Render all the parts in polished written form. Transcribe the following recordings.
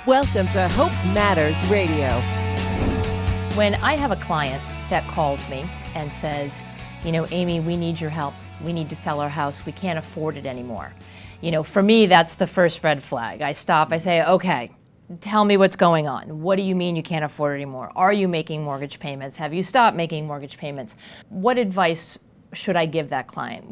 Welcome to Hope Matters Radio. When I have a client that calls me and says, Amy, we need your help. We need to sell our house. We can't afford it anymore. For me, that's the first red flag. I stop, I say, okay, tell me what's going on. What do you mean you can't afford it anymore? Are you making mortgage payments? Have you stopped making mortgage payments? What advice should I give that client?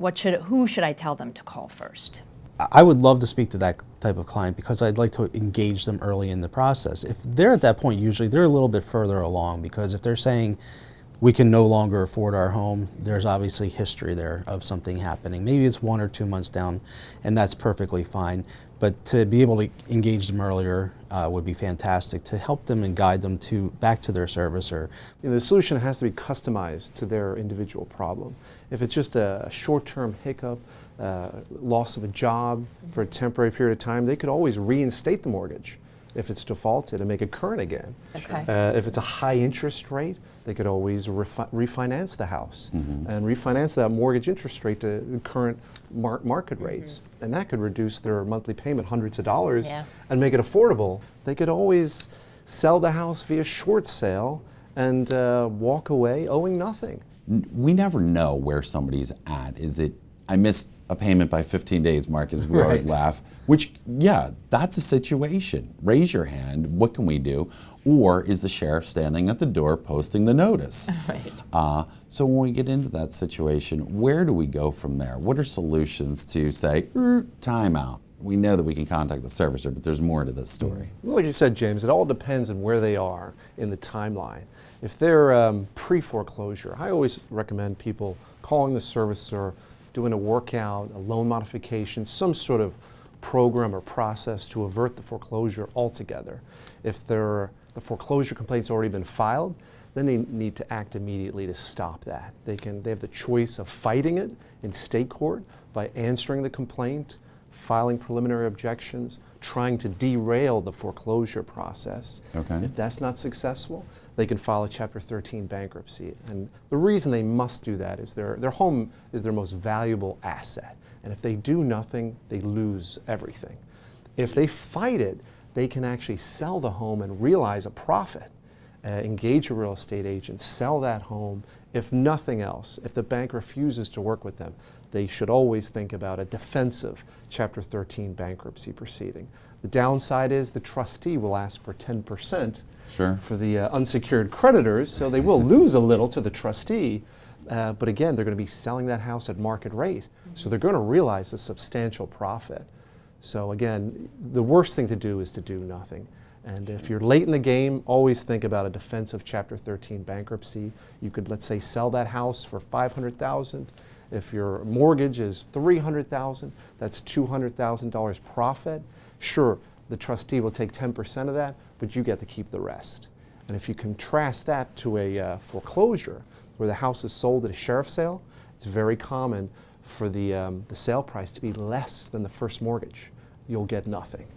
Who should I tell them to call first? I would love to speak to that type of client because I'd like to engage them early in the process. If they're at that point, usually they're a little bit further along, because if they're saying we can no longer afford our home, there's obviously history there of something happening. Maybe it's 1 or 2 months down, and that's perfectly fine. But to be able to engage them earlier would be fantastic, to help them and guide them back to their servicer. The solution has to be customized to their individual problem. If it's just a short-term hiccup, loss of a job for a temporary period of time, they could always reinstate the mortgage if it's defaulted and make it current again. Okay. If it's a high interest rate, they could always refinance the house and refinance that mortgage interest rate to the current market rates. And that could reduce their monthly payment hundreds of dollars and make it affordable. They could always sell the house via short sale and walk away owing nothing. We never know where somebody's at. Is it, I missed a payment by 15 days, Mark, as we always laugh, which, yeah, that's a situation. Raise your hand, what can we do? Or is the sheriff standing at the door posting the notice? Right. So when we get into that situation, where do we go from there? What are solutions to say, time out? We know that we can contact the servicer, but there's more to this story. Well, like you said, James, it all depends on where they are in the timeline. If they're pre-foreclosure, I always recommend people calling the servicer, doing a workout, a loan modification, some sort of program or process to avert the foreclosure altogether. If the foreclosure complaint's already been filed, then they need to act immediately to stop that. They have the choice of fighting it in state court by answering the complaint, filing preliminary objections, trying to derail the foreclosure process. Okay. If that's not successful, they can file a Chapter 13 bankruptcy. And the reason they must do that is their home is their most valuable asset. And if they do nothing, they lose everything. If they fight it, they can actually sell the home and realize a profit. Engage a real estate agent, sell that home. If nothing else, if the bank refuses to work with them, they should always think about a defensive Chapter 13 bankruptcy proceeding. The downside is the trustee will ask for 10% for the unsecured creditors, so they will lose a little to the trustee. But again, they're going to be selling that house at market rate, so they're going to realize a substantial profit. So again, the worst thing to do is to do nothing. And if you're late in the game, always think about a defensive Chapter 13 bankruptcy. You could, let's say, sell that house for $500,000. If your mortgage is $300,000, that's $200,000 profit. Sure, the trustee will take 10% of that, but you get to keep the rest. And if you contrast that to a foreclosure, where the house is sold at a sheriff's sale, it's very common for the sale price to be less than the first mortgage. You'll get nothing.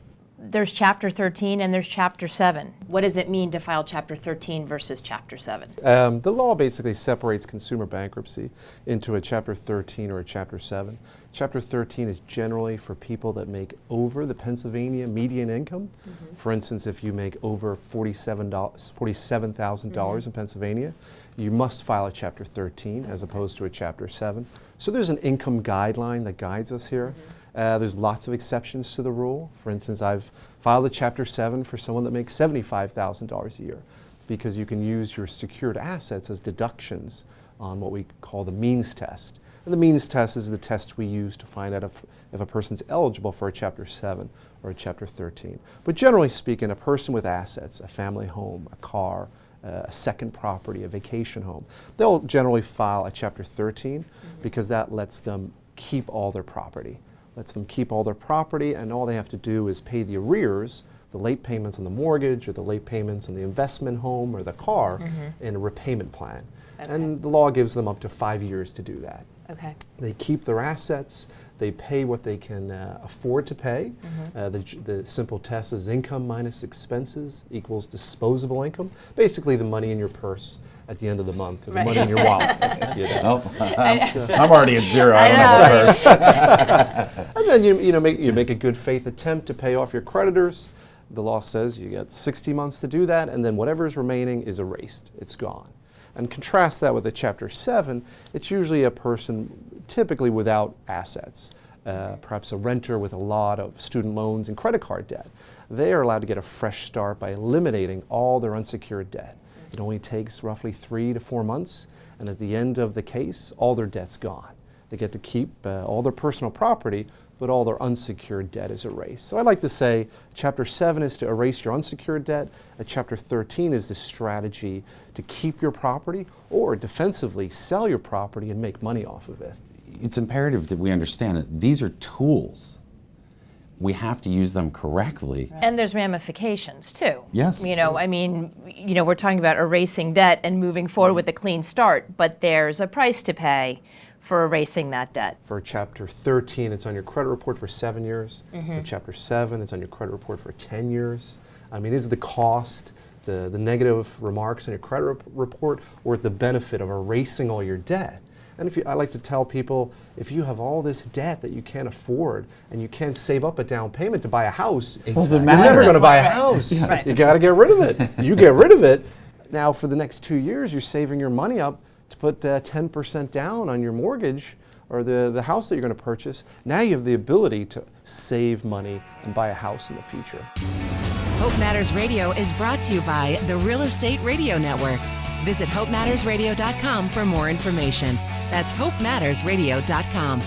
There's Chapter 13 and there's Chapter 7. What does it mean to file Chapter 13 versus Chapter 7? The law basically separates consumer bankruptcy into a Chapter 13 or a Chapter 7. Chapter 13 is generally for people that make over the Pennsylvania median income. For instance, if you make over $47,000 in Pennsylvania, you must file a Chapter 13 as opposed to a Chapter 7. So there's an income guideline that guides us here. There's lots of exceptions to the rule. For instance, I've filed a Chapter 7 for someone that makes $75,000 a year, because you can use your secured assets as deductions on what we call the means test. And the means test is the test we use to find out if a person's eligible for a Chapter 7 or a Chapter 13. But generally speaking, a person with assets, a family home, a car, a second property, a vacation home, they'll generally file a Chapter 13 because that lets them keep all their property. And all they have to do is pay the arrears, the late payments on the mortgage or the late payments on the investment home or the car in a repayment plan. Okay. And the law gives them up to 5 years to do that. Okay. They keep their assets, they pay what they can afford to pay. The simple test is income minus expenses equals disposable income, basically the money in your purse at the end of the month, the money in your wallet. I'm already at zero. I don't have a purse. And then you make a good faith attempt to pay off your creditors. The law says you get 60 months to do that, and then whatever is remaining is erased. It's gone. And contrast that with a Chapter 7, it's usually a person typically without assets, perhaps a renter with a lot of student loans and credit card debt. They are allowed to get a fresh start by eliminating all their unsecured debt. It only takes roughly 3 to 4 months, and at the end of the case, all their debt's gone. They get to keep all their personal property, but all their unsecured debt is erased. So I like to say Chapter 7 is to erase your unsecured debt, and Chapter 13 is the strategy to keep your property or defensively sell your property and make money off of it. It's imperative that we understand that these are tools. We have to use them correctly. And there's ramifications too. Yes. We're talking about erasing debt and moving forward with a clean start, but there's a price to pay for erasing that debt. For Chapter 13, it's on your credit report for 7 years. For Chapter 7, it's on your credit report for 10 years. Is the cost, the negative remarks on your credit report, worth the benefit of erasing all your debt? And I like to tell people, if you have all this debt that you can't afford and you can't save up a down payment to buy a house, you're never going to buy a house. Yeah. Right. You got to get rid of it. You get rid of it. Now, for the next 2 years, you're saving your money up to put 10% down on your mortgage or the house that you're going to purchase. Now you have the ability to save money and buy a house in the future. Hope Matters Radio is brought to you by the Real Estate Radio Network. Visit hopemattersradio.com for more information. That's hopemattersradio.com.